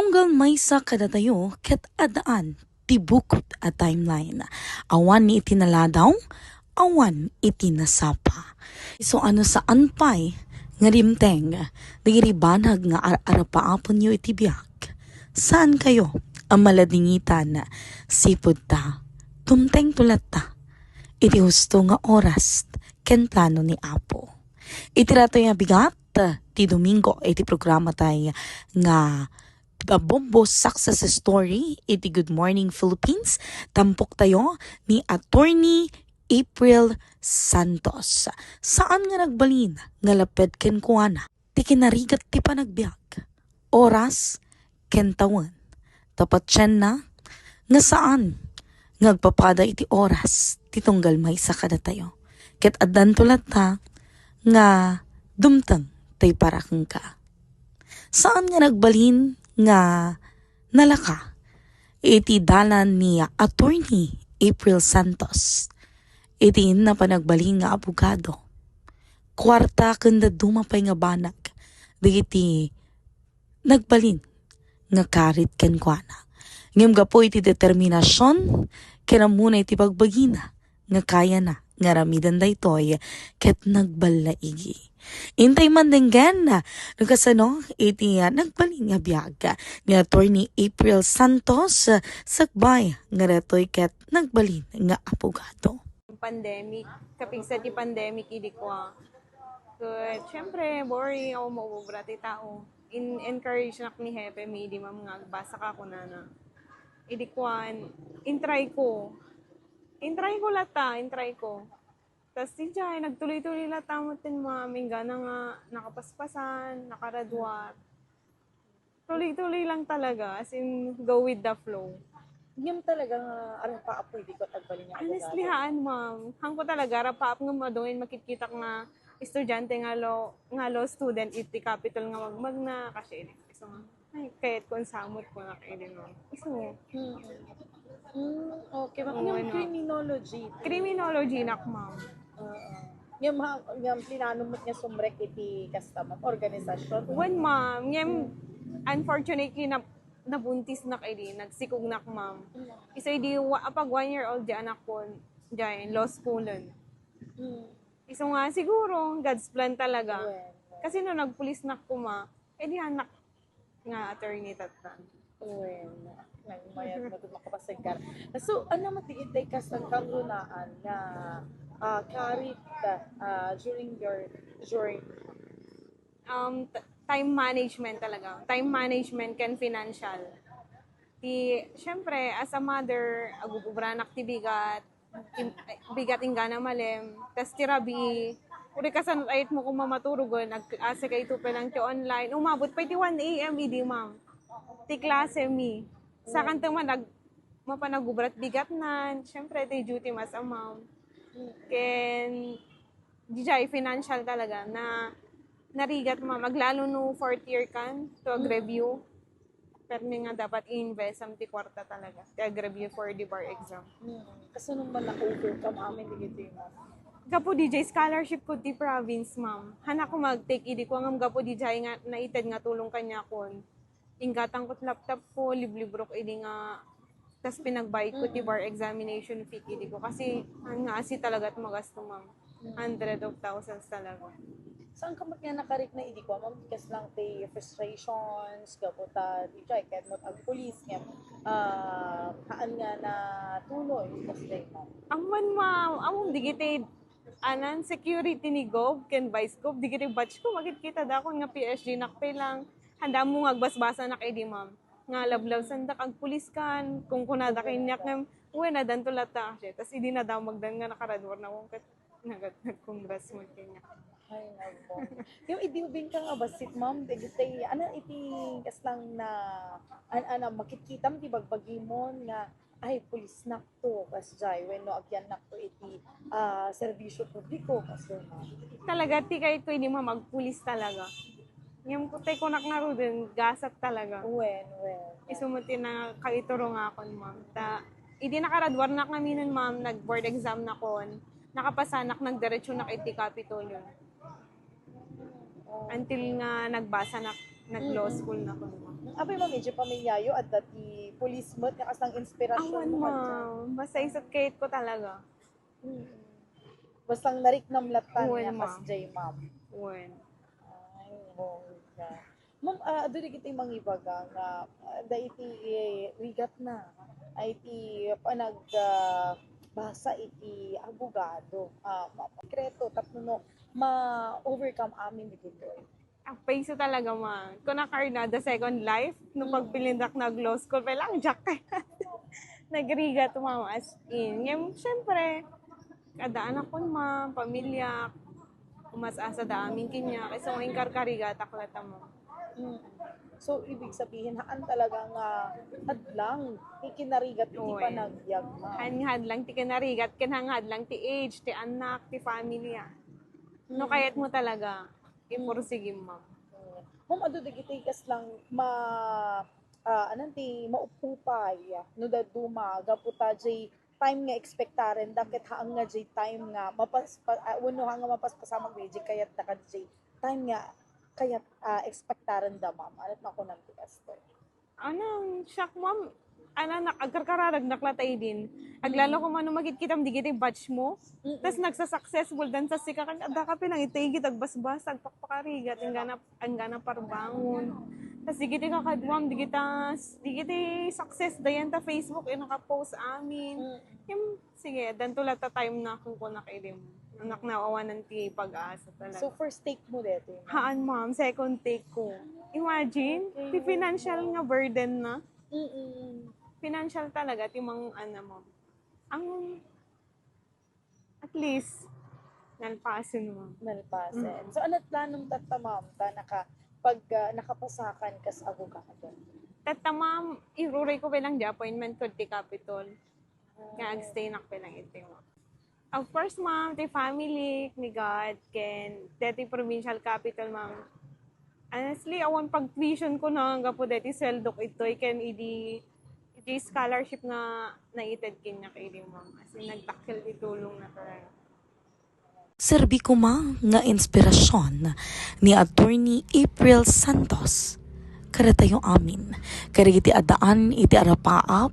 Tunggal maysa kada tayo ket adaan tibukot a timeline. Awan ni itinaladaw, awan itinasapa. So ano saan pa'y nga rimteng, nagiribanag nga arapaapon nyo itibiyag. Saan kayo ang maladingitan sipod ta, tumteng tulat ta. Iti husto nga oras ken plano ni Apo. Itirato nga bigat ti Domingo iti programa tay nga Bombo Success Story iti Good Morning Philippines. Tampok tayo ni Attorney April Santos. Saan nga nagbalin nga laped ken kuana ti kinarigat ti panagbiag. Oras ken tawen. Tapat siyan na nga saan ngagpapada iti oras ti tunggal maysa kada tayo. Ket addan tulat ta nga dumteng tay parakeng ka. Saan nga nagbalin nga nalaka iti dalan ni Attorney April Santos. Iti na panagbalin nga abogado. Kwarta kanda dumapay nga banag. Digiti nagbalin nga karit ken kuana. Ngem gapo iti determinasyon kena muna iti pagbagina nga kaya na nga ramidan daytoy ket nagbalaigi. Intay man denggan na nagkasano iti nagbalin nga biyag ni Attorney April Santos sagbay nga retoy ket nagbalin nga abogado. Pandemic, kapig sa ti pandemic idi ko. Good, syempre boring ako maubra ti tao. Encourage nak ni Hepe mi di mam nga basa ka ko na. Idi ko intry ko lata, intry ko. Tapos si Jai, nagtuloy-tuloy lata mo tin maming gana nga nakapaspasan, nakaradwat. Tuloy-tuloy lang talaga, as in go with the flow. Yung talagang alam pa apoy di ko tagbalin niya. Honestly haan, ma'am. Hangko talaga, rapaap nga madungin makikita nga estudyante nga law student iti capital nga magmag na kasi so ay kahit kung samot ko na kayo din ma'am. Okay, Oo, yung ano. criminology Nak, ma'am. yung plinano mo niya sumrek iti customer organisasyon. When ma'am, yung unfortunately nabuntis na kayo din, nagsikog nak ma'am. Isa di apag 1 year old di anak ko diyan law schoolan. Iso nga siguro God's plan talaga. Kasi no nagpulis na ko ma, di anak nga attorney tatan. Mayat mo ito makapasagkar. So, ano mo tiitay ka sa karunaan na karit during your journey? Time management talaga. Time management can financial. Syempre, as a mother, agububranak ti bigat ingana malem, tas tirabi, uri kasanot ayit mo kung mamaturugon, asa kay tupe lang ti online, umabot pa iti 1 a.m. idi ma'am. Ti klase mi. Sa kanta man, mapanagubrat bigat na, syempre ti duty mas a ma'am. Ken, dijay financial talaga na narigat ma'am, maglalo no 4th year kan, to ag-review. Pero nga dapat i-invest ang ti kwarta talaga. Ti ag-review for the bar exam. Kasi nung man na-overcome amin digito yung Gapo DJ scholarship ko ti province ma'am. Hana ko mag-take idi ko ang gapo DJ nga naited nga tulong kanya kon. Inggatang ko't laptop ko, liblibro ko idi nga tas pinagbayad ko ti bar examination fee idi ko kasi nga asi talaga at magasto ma'am. 100 of thousands talaga. saan ka mat nga nakarik na idi ko, mamigas lang ti frustrations, kaputa, di jay, kahit mo ang pulis, nga, haan nga na tuloy, kasi mo. Amman ma'am, among digitid anan security ni Gov ken Vice Gov digiti batch ko makikita da ko nga PSG nakpay lang handa mo nga agbasbasa na kay di ma'am nga lablaw sanda kag pulis kan kung kunada kay nyak ngem uwe na dan tulata siya tas idi na daw magdan nga nakaradwar na kung kat nag-congrats mo kanya. Ay, nako. Yung idiubin ka nga basit, ma'am, digitay, ano iti kaslang na, makikita mo, di bagbagi mo nga, ay, pulis na to, kas jay, when no, agyan na to iti serbisyo publiko, kasi Talaga ti kay ko hindi magpulis talaga. Ngem ko tay ko naknaro din gasat talaga. when. Isumuti na kaituro nga kon ma'am. Idi nakaradwar na kami nun ma'am, nag-board exam na kon. Nakapasanak nagdiretso na kay ti Capitolio. Until nga nagbasa na nag-law school na kon ma'am. Abay ma'am, medyo pamilyayo at dati police mo, kakas ng inspirasyon Awan, mo ka dyan. ma'am. Basta isat kahit ko talaga. Mm. Bastang nariknam latan Uwan, niya kas ma'am. jay ma'am. Uwan. Ay, bongga. Ma'am, doon iti mangibaga nga da iti rigat na. Ay iti panag basa iti abogado. Sekreto tapno no ma-overcome amin dito. Ang paiso talaga, ma'am. Kung nakarna, the second life, nung pagpilindak na law school, pa lang, jack ka. Nagriga to, ma'am, as in. Ngayon, syempre, kada anak ko, ma'am, pamilya, umasasa da amin kinya. Kasi kung ingkar-kariga, taklata mo. Mm. So, ibig sabihin, haan talaga nga hadlang, ikinarigat iti Oo, panagyag ma'am. Hanghad lang ti kinarigat, kinhangad lang ti age, ti anak, ti family. No, kaya't mo talaga, ipursige, ma'am. Ma'am, ado digiti kas lang anong ti maupupay no da dumaga puta jay time nga expectaren dakit haang nga jay time nga uno nga mapaspasamag jay kayat da jay time nga kayat expectaren da ma'am anat na ko nang tikas to. Anong, shock, ma'am. Agkarkararag naklatay din. Aglalo ko man magitkitam di kita batch mo. Tapos nagsa-successful dan sa sika kan ada ka pinang itigit agbasbas agpakpakarigat ang gana parbangon. Tapos di kita kakadwam di kita success dayan ta Facebook naka-post amin. Yung sige dan tula ta time na kung nakailim. Anak na awanan ti pag-asa talaga. So first take mo dito. Haan, ma'am, second take ko. Imagine, ti financial nga burden na. Financial talaga, timang mo. Ang, at least, nalpasin mo. Nalpasen. So anat planong tata ma'am ta pag nakapasakan kas abogado. Tata, ma'am, iruray ko bilang di appointment ko ti Capitol. Nga agstay na ko bilang ito mo. Of course, ma'am, ti family, ni God, ken, deti provincial capital, ma'am. Honestly, awan pag-tuition ko na hanggang po deti sweldo ko ito, ken idi scholarship na naited kinya kay di ma'am. As in, nagtakil di tulong na talaga. Serbi ko ma nga inspirasyon ni Attorney April Santos. Karatayo amin. Karigiti adaan iti arapaap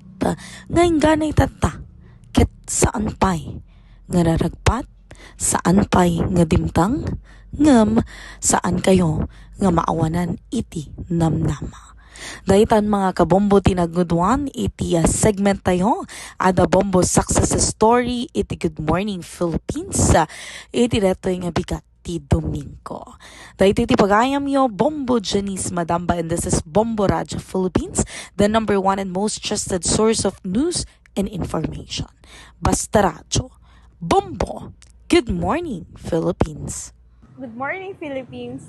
nga ingganay tata. Ket saan pay nga raragpat, saan pay nga dimtang, ngem saan kayo nga maawanan iti namnama. Daitan mga kabombo tinagudwan iti segment tayo ada bombo success story iti Good Morning Philippines iti detoy nga bigat ti Domingo. Daito iti pagayam yo Bombo Janice Madamba and this is Bombo Radio Philippines, the number one and most trusted source of news and information. Basta Radio. Bombo. Good Morning Philippines. Good morning, Philippines.